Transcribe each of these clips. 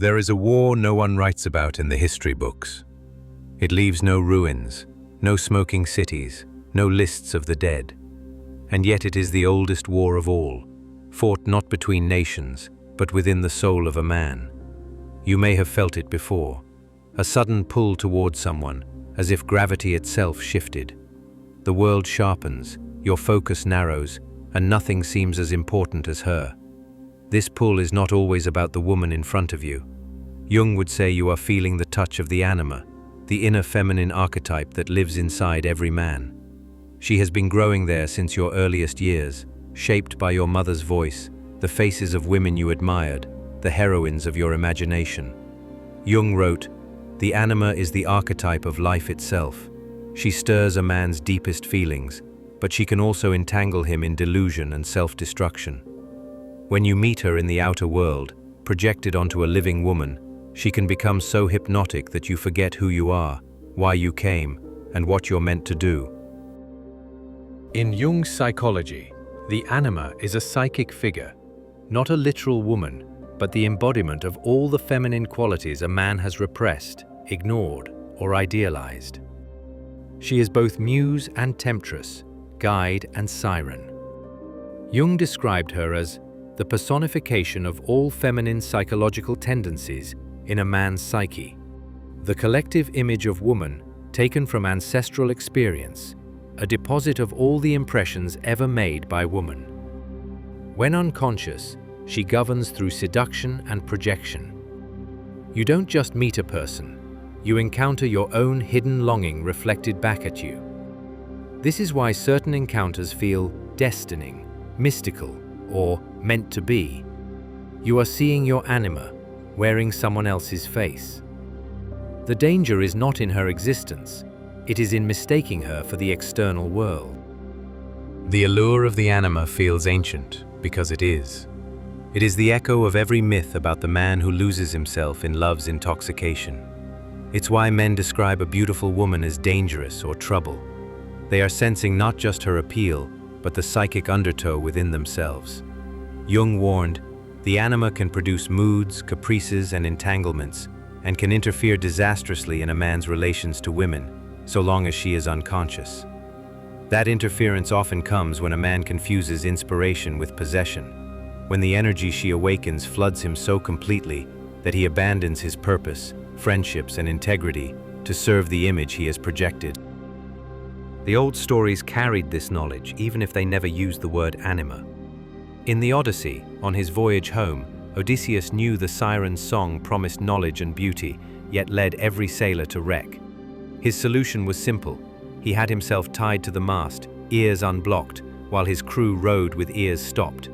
There is a war no one writes about in the history books. It leaves no ruins, no smoking cities, no lists of the dead. And yet it is the oldest war of all, fought not between nations, but within the soul of a man. You may have felt it before, a sudden pull toward someone, as if gravity itself shifted. The world sharpens, your focus narrows, and nothing seems as important as her. This pull is not always about the woman in front of you. Jung would say you are feeling the touch of the anima, the inner feminine archetype that lives inside every man. She has been growing there since your earliest years, shaped by your mother's voice, the faces of women you admired, the heroines of your imagination. Jung wrote, "The anima is the archetype of life itself. She stirs a man's deepest feelings, but she can also entangle him in delusion and self-destruction. When you meet her in the outer world, projected onto a living woman, she can become so hypnotic that you forget who you are, why you came, and what you're meant to do." In Jung's psychology, the anima is a psychic figure, not a literal woman, but the embodiment of all the feminine qualities a man has repressed, ignored, or idealized. She is both muse and temptress, guide and siren. Jung described her as the personification of all feminine psychological tendencies in a man's psyche, the collective image of woman taken from ancestral experience, a deposit of all the impressions ever made by woman. When unconscious, she governs through seduction and projection. You don't just meet a person, you encounter your own hidden longing reflected back at you. This is why certain encounters feel destining, mystical, or meant to be. You are seeing your anima, wearing someone else's face. The danger is not in her existence, it is in mistaking her for the external world. The allure of the anima feels ancient, because it is. It is the echo of every myth about the man who loses himself in love's intoxication. It's why men describe a beautiful woman as dangerous or trouble. They are sensing not just her appeal, but the psychic undertow within themselves. Jung warned, the anima can produce moods, caprices, and entanglements, and can interfere disastrously in a man's relations to women, so long as she is unconscious. That interference often comes when a man confuses inspiration with possession, when the energy she awakens floods him so completely that he abandons his purpose, friendships, and integrity to serve the image he has projected. The old stories carried this knowledge even if they never used the word anima. In the Odyssey, on his voyage home, Odysseus knew the siren's song promised knowledge and beauty, yet led every sailor to wreck. His solution was simple. He had himself tied to the mast, ears unblocked, while his crew rowed with ears stopped.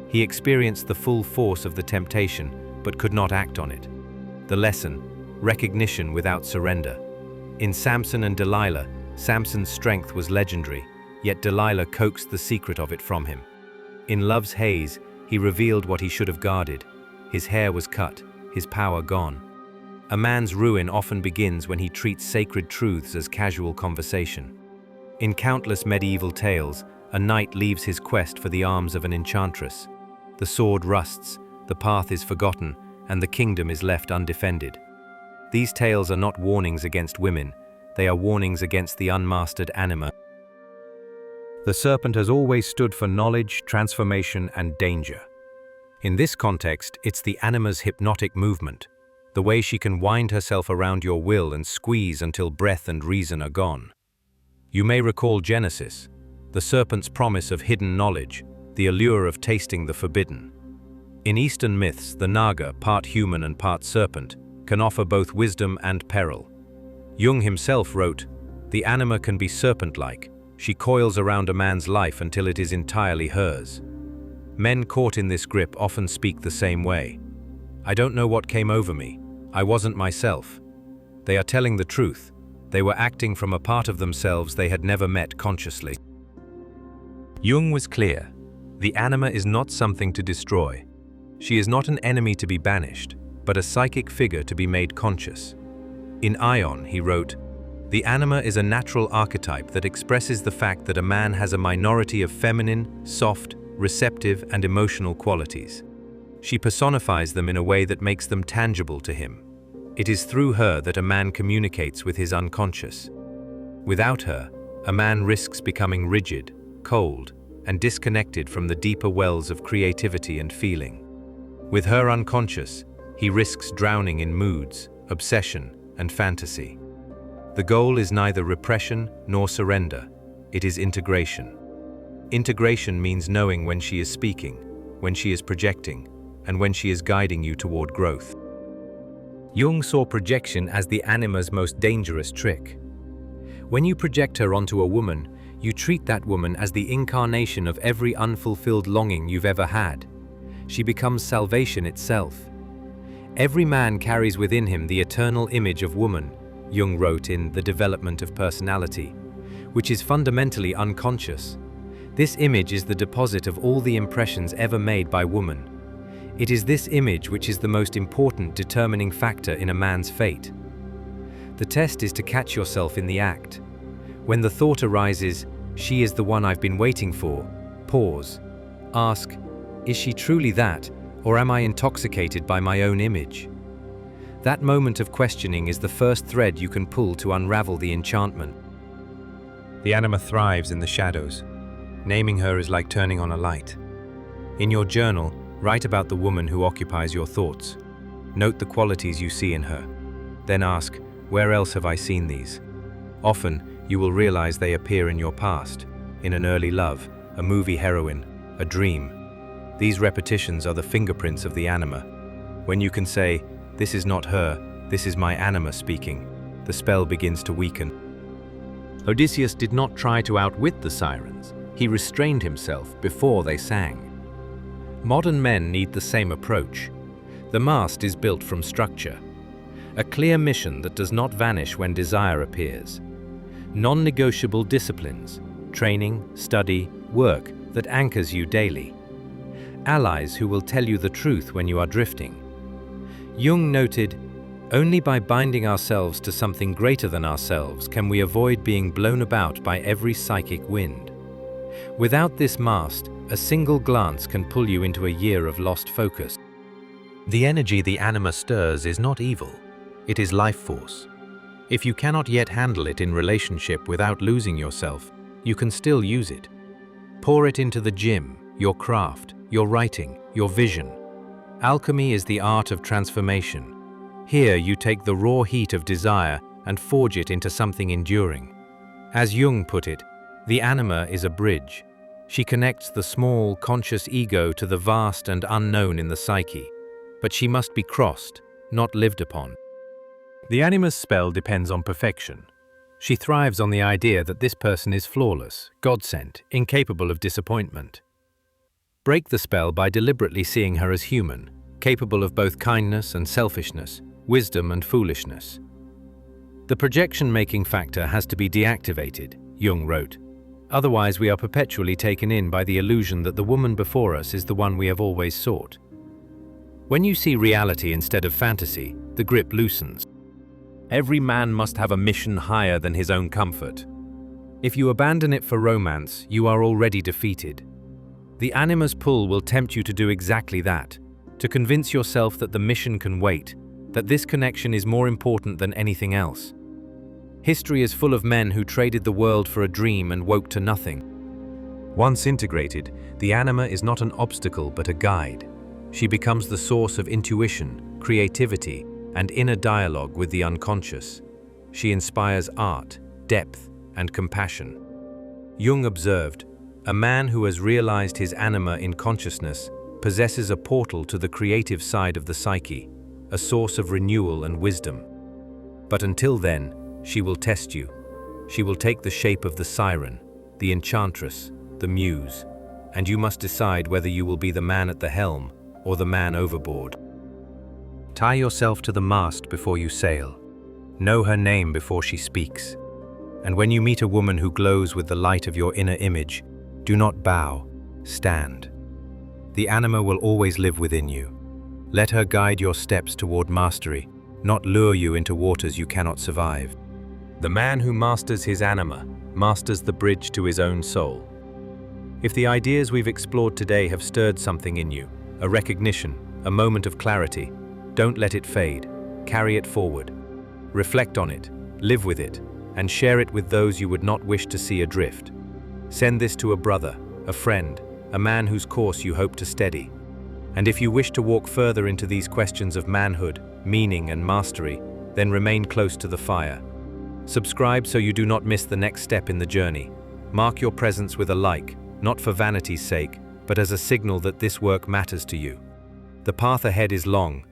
He experienced the full force of the temptation, but could not act on it. The lesson: recognition without surrender. In Samson and Delilah, Samson's strength was legendary, yet Delilah coaxed the secret of it from him. In love's haze, he revealed what he should have guarded. His hair was cut, his power gone. A man's ruin often begins when he treats sacred truths as casual conversation. In countless medieval tales, a knight leaves his quest for the arms of an enchantress. The sword rusts, the path is forgotten, and the kingdom is left undefended. These tales are not warnings against women, they are warnings against the unmastered anima. The serpent has always stood for knowledge, transformation, and danger. In this context, it's the anima's hypnotic movement, the way she can wind herself around your will and squeeze until breath and reason are gone. You may recall Genesis, the serpent's promise of hidden knowledge, the allure of tasting the forbidden. In Eastern myths, the Naga, part human and part serpent, can offer both wisdom and peril. Jung himself wrote, "The anima can be serpent-like. She coils around a man's life until it is entirely hers." Men caught in this grip often speak the same way. "I don't know what came over me. I wasn't myself." They are telling the truth. They were acting from a part of themselves they had never met consciously. Jung was clear. The anima is not something to destroy. She is not an enemy to be banished, but a psychic figure to be made conscious. In Ion, he wrote, "The anima is a natural archetype that expresses the fact that a man has a minority of feminine, soft, receptive, and emotional qualities. She personifies them in a way that makes them tangible to him. It is through her that a man communicates with his unconscious. Without her, a man risks becoming rigid, cold, and disconnected from the deeper wells of creativity and feeling. With her unconscious, he risks drowning in moods, obsession, and fantasy. The goal is neither repression nor surrender, it is integration. Integration means knowing when she is speaking, when she is projecting, and when she is guiding you toward growth. Jung saw projection as the anima's most dangerous trick. When you project her onto a woman, you treat that woman as the incarnation of every unfulfilled longing you've ever had. She becomes salvation itself. Every man carries within him the eternal image of woman, Jung wrote in The Development of Personality, which is fundamentally unconscious. This image is the deposit of all the impressions ever made by woman. It is this image which is the most important determining factor in a man's fate. The test is to catch yourself in the act. When the thought arises, "She is the one I've been waiting for," pause. Ask, "Is she truly that, or am I intoxicated by my own image?" That moment of questioning is the first thread you can pull to unravel the enchantment. The anima thrives in the shadows. Naming her is like turning on a light. In your journal, write about the woman who occupies your thoughts. Note the qualities you see in her. Then ask, where else have I seen these? Often, you will realize they appear in your past, in an early love, a movie heroine, a dream. These repetitions are the fingerprints of the anima. When you can say, "This is not her, this is my anima speaking," the spell begins to weaken. Odysseus did not try to outwit the sirens. He restrained himself before they sang. Modern men need the same approach. The mast is built from structure. A clear mission that does not vanish when desire appears. Non-negotiable disciplines, training, study, work that anchors you daily. Allies who will tell you the truth when you are drifting. Jung noted, "Only by binding ourselves to something greater than ourselves can we avoid being blown about by every psychic wind." Without this mast, a single glance can pull you into a year of lost focus. The energy the anima stirs is not evil, it is life force. If you cannot yet handle it in relationship without losing yourself, you can still use it. Pour it into the gym, your craft, your writing, your vision. Alchemy is the art of transformation. Here you take the raw heat of desire and forge it into something enduring. As Jung put it, the anima is a bridge. She connects the small, conscious ego to the vast and unknown in the psyche. But she must be crossed, not lived upon. The anima's spell depends on perfection. She thrives on the idea that this person is flawless, God-sent, incapable of disappointment. Break the spell by deliberately seeing her as human, capable of both kindness and selfishness, wisdom and foolishness. The projection-making factor has to be deactivated, Jung wrote. Otherwise, we are perpetually taken in by the illusion that the woman before us is the one we have always sought. When you see reality instead of fantasy, the grip loosens. Every man must have a mission higher than his own comfort. If you abandon it for romance, you are already defeated. The anima's pull will tempt you to do exactly that, to convince yourself that the mission can wait, that this connection is more important than anything else. History is full of men who traded the world for a dream and woke to nothing. Once integrated, the anima is not an obstacle but a guide. She becomes the source of intuition, creativity, and inner dialogue with the unconscious. She inspires art, depth, and compassion. Jung observed, "A man who has realized his anima in consciousness possesses a portal to the creative side of the psyche, a source of renewal and wisdom. But until then, she will test you. She will take the shape of the siren, the enchantress, the muse, and you must decide whether you will be the man at the helm or the man overboard." Tie yourself to the mast before you sail. Know her name before she speaks. And when you meet a woman who glows with the light of your inner image, do not bow, stand. The anima will always live within you. Let her guide your steps toward mastery, not lure you into waters you cannot survive. The man who masters his anima masters the bridge to his own soul. If the ideas we've explored today have stirred something in you, a recognition, a moment of clarity. Don't let it fade. Carry it forward. Reflect on it, live with it, and share it with those you would not wish to see adrift. Send this to a brother, a friend, a man whose course you hope to steady. And if you wish to walk further into these questions of manhood, meaning, and mastery, then remain close to the fire. Subscribe so you do not miss the next step in the journey. Mark your presence with a like, not for vanity's sake, but as a signal that this work matters to you. The path ahead is long,